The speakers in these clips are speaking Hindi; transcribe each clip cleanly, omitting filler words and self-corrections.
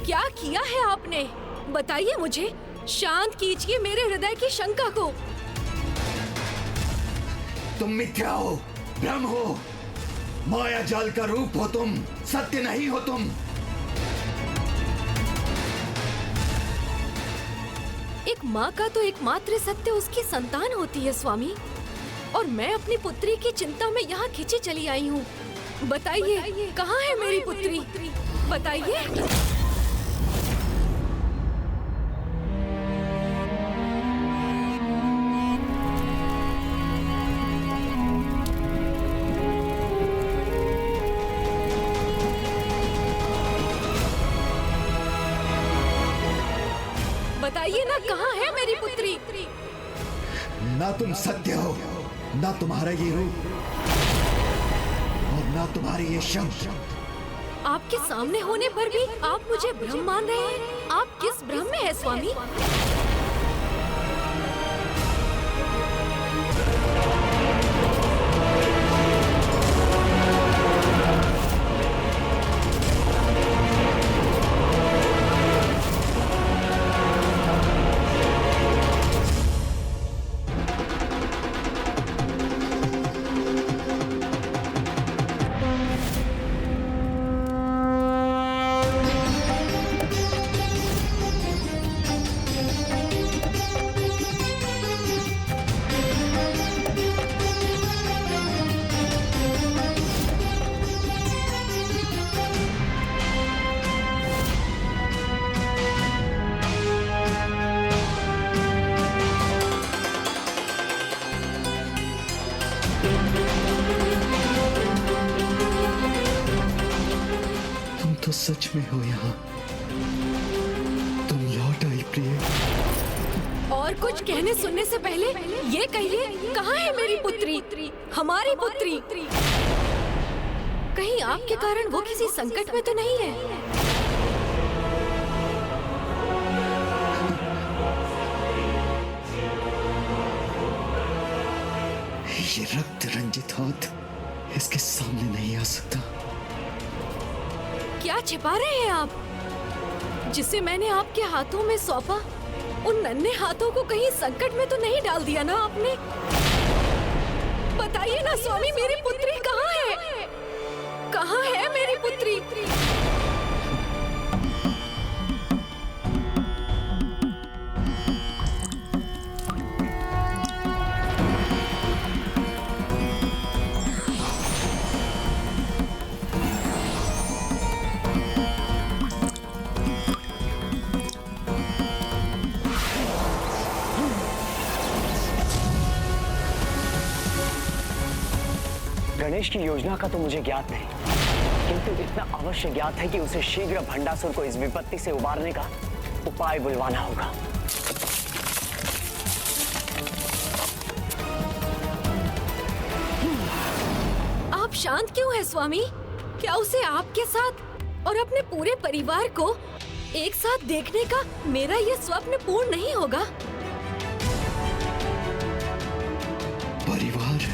क्या किया है आपने? बताइए मुझे, शांत कीजिए मेरे हृदय की शंका को। तुम मिथ्या हो, भ्रम हो, माया जाल का रूप हो तुम, सत्य नहीं हो तुम। एक माँ का तो एकमात्र सत्य उसकी संतान होती है स्वामी, और मैं अपनी पुत्री की चिंता में यहाँ खिंची चली आई हूँ। बताइए कहाँ है मेरी पुत्री? बताइए। बताइए ना, कहाँ है मेरी पुत्री? ना तुम सत्य हो, ना तुम्हारा ये रूप, और ना तुम्हारे ये शब्द। आपके सामने होने पर भी आप मुझे भ्रम मान रहे हैं? आप किस भ्रम में है स्वामी? तो सच में हो यहाँ, तुम लौट आई प्रिय। और कुछ कहने सुनने से पहले ये कहिए, कहाँ है मेरी पुत्री? हमारी पुत्री। कहीं आपके कारण वो किसी संकट में तो नहीं है? ये रक्त रंजित हाथ इसके सामने नहीं आ सकता। क्या छिपा रहे हैं आप? जिसे मैंने आपके हाथों में सौंपा, उन नन्हे हाथों को कहीं संकट में तो नहीं डाल दिया ना आपने? बताइए ना स्वामी, मेरी पुत्री कहाँ है? कहाँ है मेरी पुत्री? गणेश की योजना का तो मुझे ज्ञात नहीं, किंतु इतना अवश्य ज्ञात है कि उसे शीघ्र भंडासुर को इस विपत्ति से उबारने का उपाय बुलवाना होगा। आप शांत क्यों हैं स्वामी? क्या उसे आपके साथ और अपने पूरे परिवार को एक साथ देखने का मेरा यह स्वप्न पूर्ण नहीं होगा? परिवार?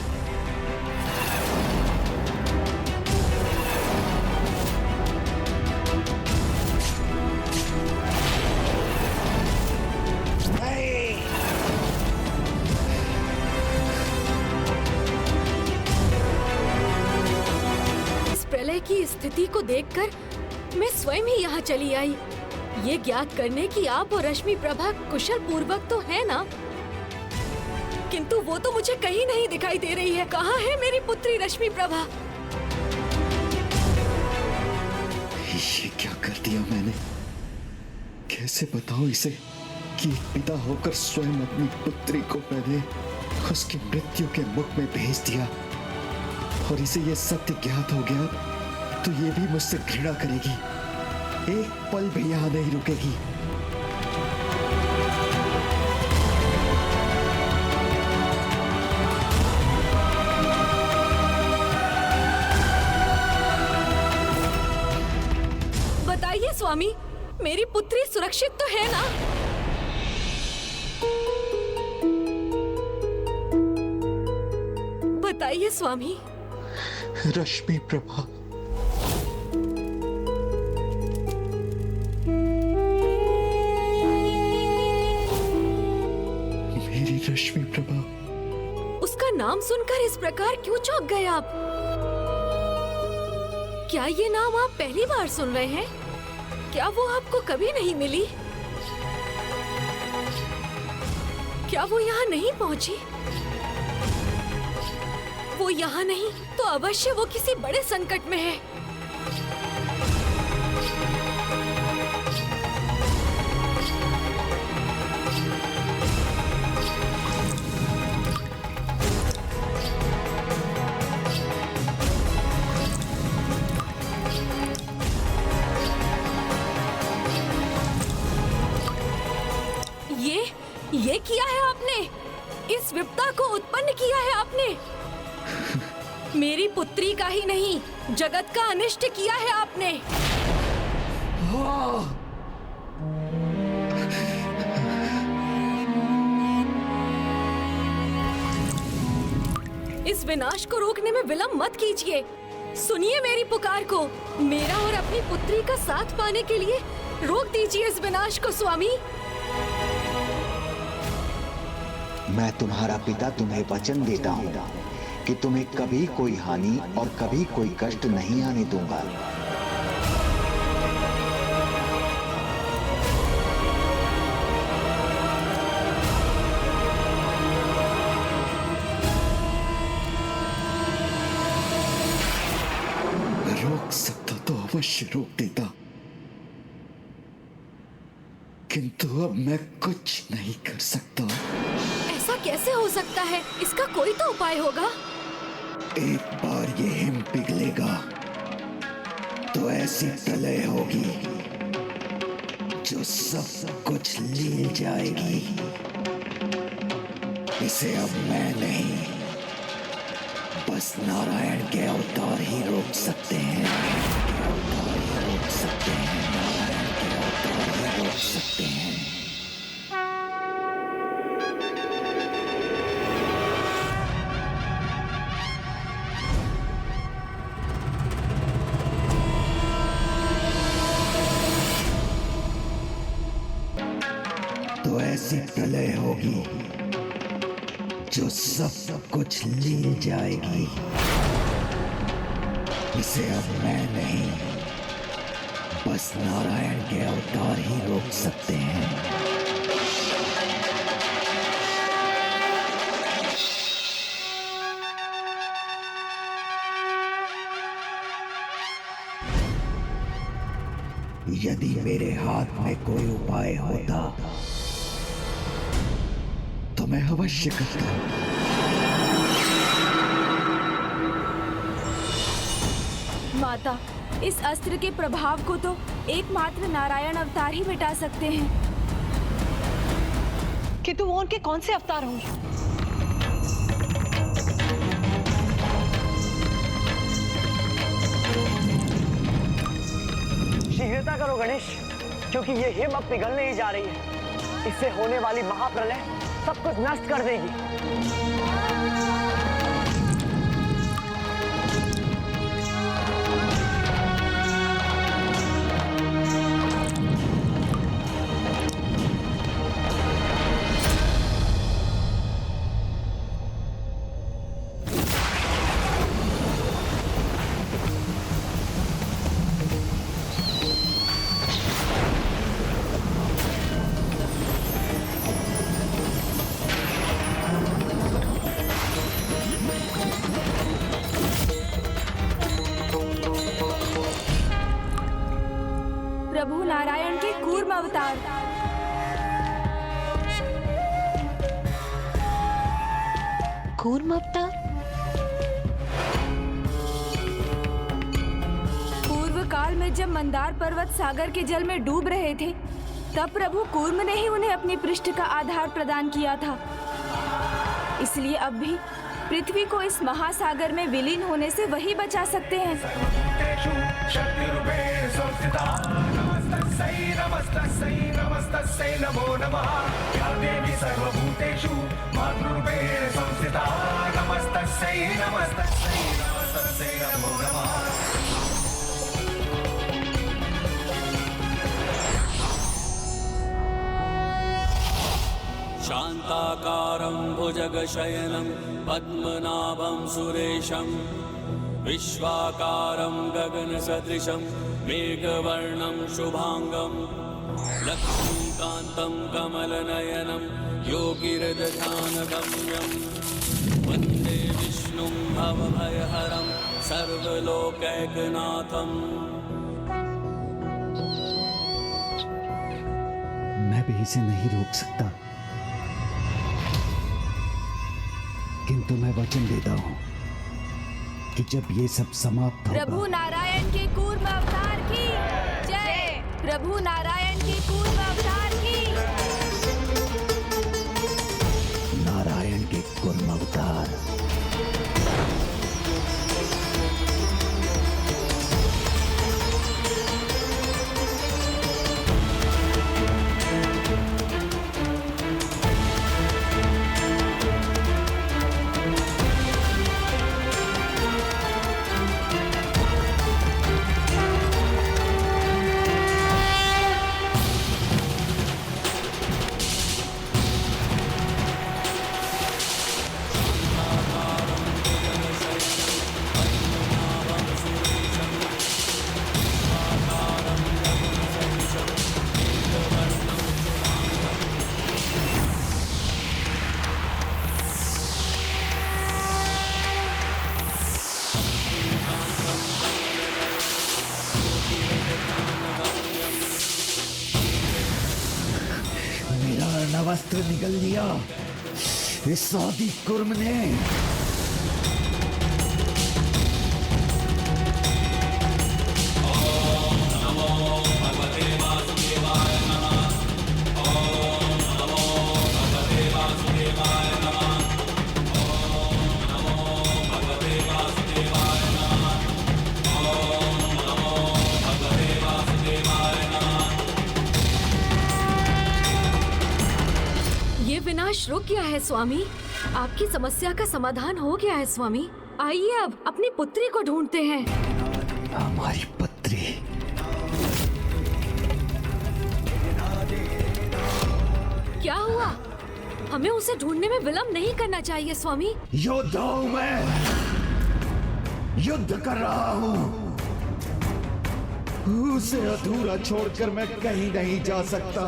प्रलय की स्थिति को देखकर मैं स्वयं ही यहाँ चली आई, ये ज्ञात करने कि आप और रश्मि प्रभा कुशल पूर्वक तो है ना? किंतु वो तो मुझे कहीं नहीं दिखाई दे रही है। कहाँ है मेरी पुत्री रश्मि प्रभा? ये क्या कर दिया मैंने? कैसे बताऊं इसे कि एक पिता होकर स्वयं अपनी पुत्री को मैंने उसकी मृत्यु के मुख में भेज दिया, और इसे ये सत्य ज्ञात हो गया तो ये भी मुझसे घृणा करेगी, एक पल भी यहां नहीं रुकेगी। बताइए स्वामी, मेरी पुत्री सुरक्षित तो है ना? बताइए स्वामी। रश्मि प्रभा, रश्मि प्रभा। उसका नाम सुनकर इस प्रकार क्यों चौंक गए आप? क्या ये नाम आप पहली बार सुन रहे हैं? क्या वो आपको कभी नहीं मिली? क्या वो यहाँ नहीं पहुँची? वो यहाँ नहीं तो अवश्य वो किसी बड़े संकट में है। ये किया है आपने, इस विपदा को उत्पन्न किया है आपने। मेरी पुत्री का ही नहीं, जगत का अनिष्ट किया है आपने। इस विनाश को रोकने में विलंब मत कीजिए। सुनिए मेरी पुकार को। मेरा और अपनी पुत्री का साथ पाने के लिए रोक दीजिए इस विनाश को स्वामी। मैं तुम्हारा पिता तुम्हें वचन देता हूँ कि तुम्हें कभी कोई हानि और कभी कोई कष्ट नहीं आने दूंगा। रोक सकता तो अवश्य रोक देता, किंतु अब मैं कुछ नहीं कर सकता। ऐसा कैसे हो सकता है? इसका कोई तो उपाय होगा। एक बार ये हिम पिघलेगा तो ऐसी प्रलय होगी जो सब कुछ लील जाएगी। इसे अब मैं नहीं, बस नारायण के अवतार ही रोक सकते हैं। अवतार ही रोक सकते हैं। नारायण के अवतार ही रोक सकते हैं। तो ऐसी प्रलय होगी जो सब कुछ लील जाएगी। इसे अब मैं नहीं, बस नारायण के अवतार ही रोक सकते हैं। यदि मेरे हाथ में कोई उपाय होता तो मैं अवश्य करता। माता, इस अस्त्र के प्रभाव को तो एकमात्र नारायण अवतार ही मिटा सकते हैं। किंतु वो उनके कौन से अवतार होंगे? शीघ्रता करो गणेश, क्योंकि ये हिम अब पिघलने ही जा रही है। इससे होने वाली महाप्रलय सब कुछ नष्ट कर देगी। प्रभु नारायण के कूर्म अवतार। कूर्म अवतार? पूर्व काल में जब मंदार पर्वत सागर के जल में डूब रहे थे, तब प्रभु कूर्म ने ही उन्हें अपनी पृष्ठ का आधार प्रदान किया था। इसलिए अब भी पृथ्वी को इस महासागर में विलीन होने से वही बचा सकते हैं। नमस्तस्यै नमो नमः। या देवी सर्वभूतेषु मातृरूपेण संस्थिता। नमस्तस्यै नमो नमः। शान्ताकारं भुजगशयनं पद्मनाभं सुरेशं विश्वाकारं गगनसदृशं मेघवर्णं शुभांगं लक्ष्मीकान्तं कमलनयनं योगिरदध्यानगम्यं वन्दे विष्णुं भवभयहरं सर्वलोकैकनाथम्। मैं भी इसे नहीं रोक सकता, किंतु मैं वचन देता हूं कि जब ये सब समाप्त होगा, प्रभु नारायण के कूर्म अवतार की जय। प्रभु नारायण के कूर्म अवतार की। नारायण के कूर्म अवतार। मेरा वस्त्र निगल लिया इस सौदी कुर्म ने। विनाश रुक गया है स्वामी। आपकी समस्या का समाधान हो गया है स्वामी। आइए अब अपनी पुत्री को ढूंढते हैं। हमारी पुत्री? क्या हुआ? हमें उसे ढूंढने में विलंब नहीं करना चाहिए स्वामी। योद्धा हूं मैं, युद्ध कर रहा हूं। उसे अधूरा छोड़कर मैं कहीं नहीं जा सकता।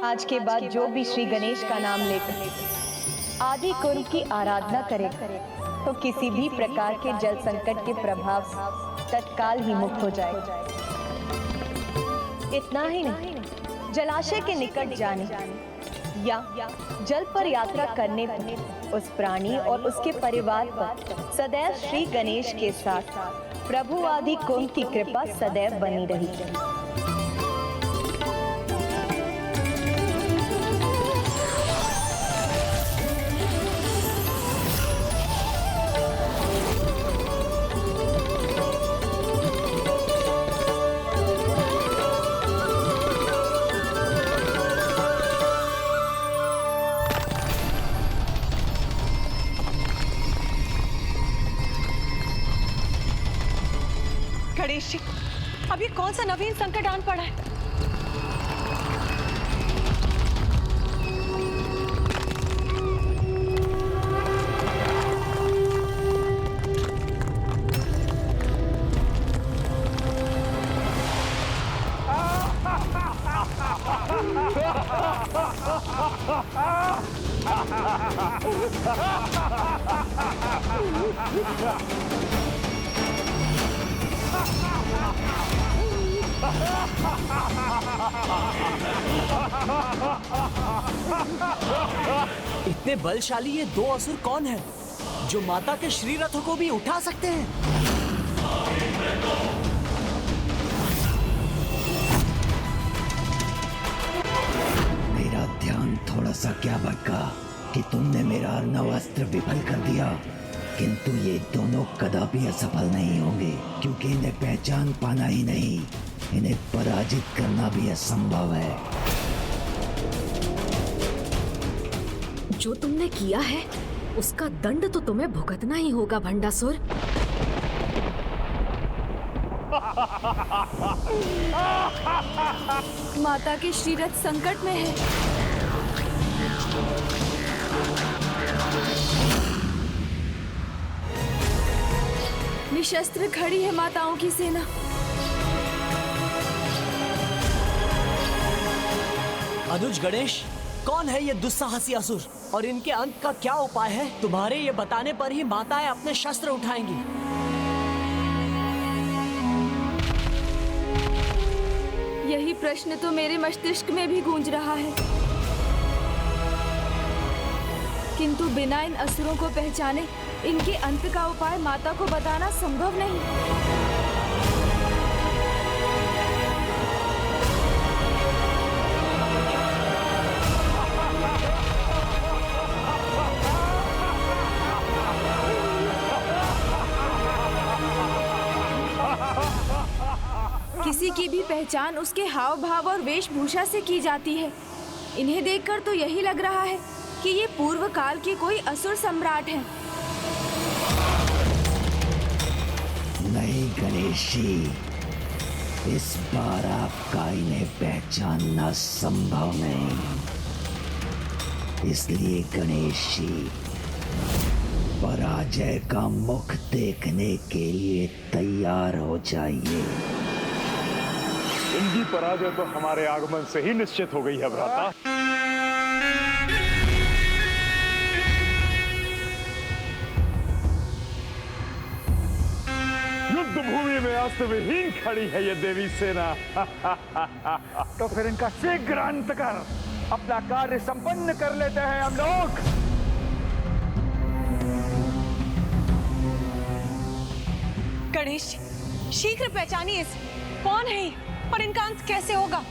आज के बाद जो भी श्री गणेश का नाम लेकर आदि कुर्म की आराधना करे तो किसी भी प्रकार के जल संकट के प्रभाव से तत्काल ही मुक्त हो जाए। इतना ही नहीं, जलाशय के निकट जाने या जल पर यात्रा करने पर उस प्राणी और उसके परिवार पर सदैव श्री गणेश के साथ प्रभु आदि कुर्म की कृपा सदैव बनी रही। गणेश जी, अब ये कौन सा नवीन संकट आन पड़ा है? इतने बलशाली ये दो असुर कौन है जो माता के श्री रथों को भी उठा सकते हैं? मेरा ध्यान थोड़ा सा क्या भटका कि तुमने मेरा अर्णव अस्त्र विफल कर दिया, किंतु ये दोनों कदापि असफल नहीं होंगे, क्योंकि इन्हें पहचान पाना ही नहीं, इन्हें पराजित करना भी असंभव है। जो तुमने किया है उसका दंड तो तुम्हें भुगतना ही होगा भंडासुर। माता के श्रीरथ संकट में है। निशस्त्र खड़ी है माताओं की सेना। अनुज गणेश, कौन है ये दुस्साहसी असुर और इनके अंत का क्या उपाय है? तुम्हारे ये बताने पर ही माताएं अपने शस्त्र उठाएंगी। यही प्रश्न तो मेरे मस्तिष्क में भी गूंज रहा है, किंतु बिना इन असुरों को पहचाने इनके अंत का उपाय माता को बताना संभव नहीं। किसी की भी पहचान उसके हाव भाव और वेशभूषा से की जाती है। इन्हें देखकर तो यही लग रहा है कि ये पूर्व काल के कोई असुर सम्राट हैं। नहीं गणेश जी, इस बार आपका इन्हें पहचानना संभव नहीं, इसलिए गणेश जी पराजय का मुख देखने के लिए तैयार हो जाइए। इनकी पराजय तो हमारे आगमन से ही निश्चित हो गई है भ्राता। युद्ध भूमि में अस्त्र विहीन खड़ी है ये देवी सेना। तो फिर इनका शीघ्र अंत कर अपना कार्य संपन्न कर लेते हैं हम लोग। गणेश, शीघ्र पहचानिए इसे। कौन है और इनका अंत कैसे होगा?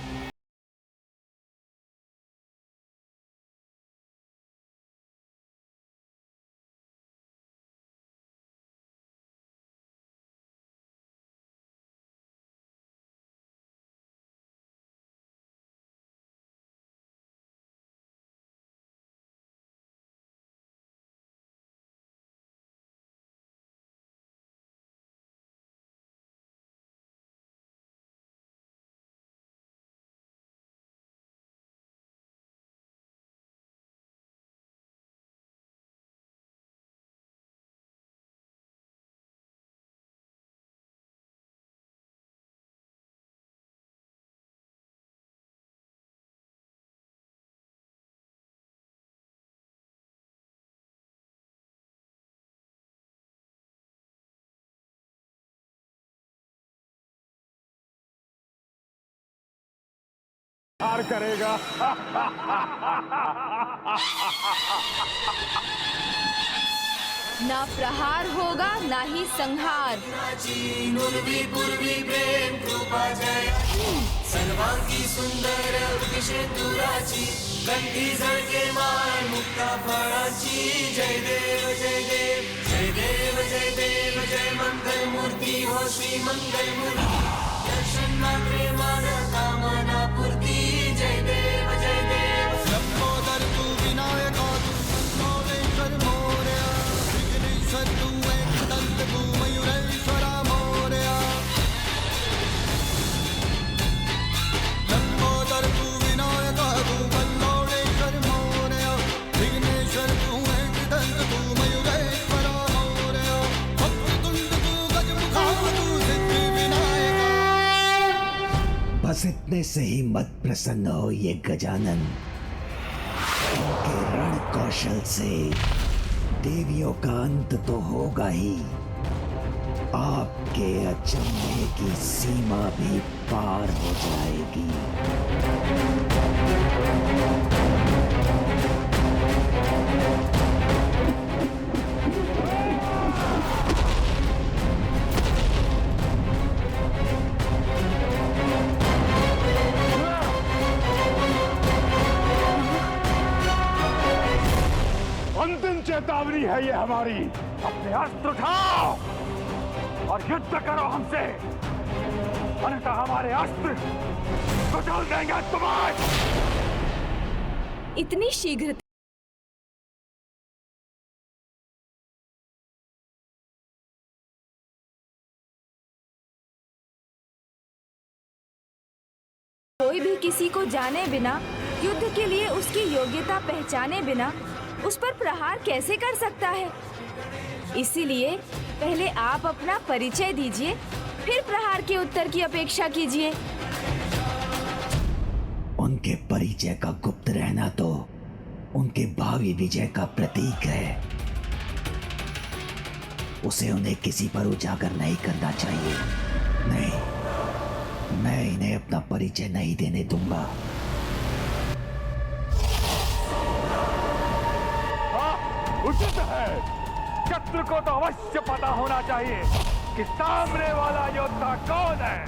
हार करेगा। ना प्रहार होगा ना ही संहार। सर्वांगी सुंदर दुराची कंठी झळके माय मुक्ता फळाची। जय देव जय देव जय देव जय देव जय मंगल मूर्ती हो श्री मंगल मूर्ती। दर्शन मात्रे मान कामना पूर्ती। जय देव जय देव लंबोदर तू विनायक तू मोरेश्वर मोरया। विघ्नेश्वर तू एकदंत तू मयूरेश्वरा मोरया। लंबोदर तू विनायक तू कल्लोळेश्वर मोरया। विघ्नेश्वर तू एकदंत तू मयूरेश्वरा मोरया। वक्रतुंड तू गजमुखा तू सिद्धि विनायका। बस इतने से ही मत प्रसन्न हो ये गजानन, उनके रण कौशल से देवियों का अंत तो होगा ही, आपके अचंभे की सीमा भी पार हो जाएगी। अंतिम चेतावनी है ये हमारी। अपने अस्त्र उठाओ और युद्ध करो हमसे, अन्यथा हमारे अस्त्र कुचल देंगे तुम्हें। इतनी शीघ्र कोई भी किसी को जाने बिना, युद्ध के लिए उसकी योग्यता पहचाने बिना उस पर प्रहार कैसे कर सकता है? इसीलिए पहले आप अपना परिचय दीजिए, फिर प्रहार के उत्तर की अपेक्षा कीजिए। उनके परिचय का गुप्त रहना तो उनके भावी विजय का प्रतीक है। उसे उन्हें किसी पर उजागर नहीं करना चाहिए। नहीं, मैं इन्हें अपना परिचय नहीं देने दूंगा। उचित है। शत्रु को तो अवश्य पता होना चाहिए कि सामने वाला योद्धा कौन है।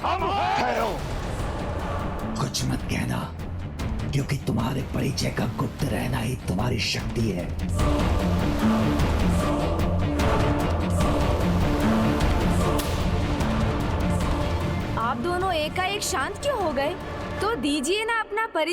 हम ठहरो, कुछ मत कहना, क्योंकि तुम्हारे परिचय का गुप्त रहना ही तुम्हारी शक्ति है। आप दोनों एकाएक शांत क्यों हो गए? तो दीजिए ना अपना परिचय।